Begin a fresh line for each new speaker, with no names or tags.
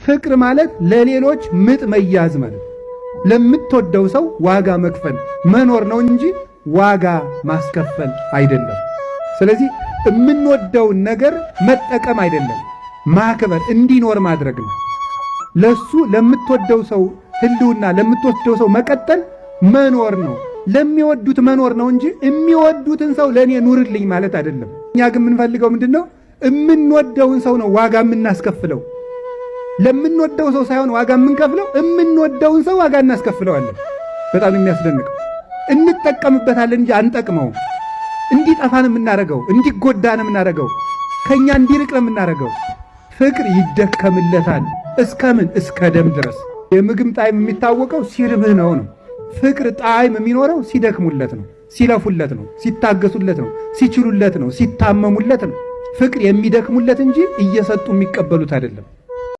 ፍቅር ማለት ለሌሎች ምጥ መያዝ ማለት ለምትወደው ሰው ዋጋ መክፈል መኖር ነው እንጂ ዋጋ ማስከፈል አይደለም። ስለዚህ የምንወደውን ነገር መጠቀም አይደለም፣ ማክበር እንዲኖር ማድረግ ነው። ለሱ ለምትወደው ሰው ህልውና ለምትወደው ሰው መቀጠል መኖር ነው። ለሚወዱት መኖር ነው እንጂ የሚወዱትን ሰው ለኔ ኑርልኝ ማለት አይደለም። እኛ ግን የምንፈልገው ምንድነው? የምንወደውን ሰው ነው ዋጋ የምናስከፍለው። ለምንወደው ሰው ሳይሆን ዋጋ የምንከፍለው የምንወደውን ሰው ዋጋ እናስከፍለዋለን። በጣም የሚያስደንቀው እንጠቀምበታለን እንጂ አንጠቅመውም። እንዲጠፋን የምናደርገው እንዲጎዳን የምናደርገው ከኛ እንዲርቅ የምናደርገው። ፍቅር ይደከምለታል እስከምን? እስከ ደም ድረስ። የምግብ ጣዕም የሚታወቀው ሲርብህ ነው። ፍቅር ጣዕም የሚኖረው ሲደክሙለት ነው፣ ሲለፉለት ነው፣ ሲታገሱለት ነው፣ ሲችሉለት ነው፣ ሲታመሙለት ነው። ፍቅር የሚደክሙለት እንጂ እየሰጡ የሚቀበሉት አይደለም።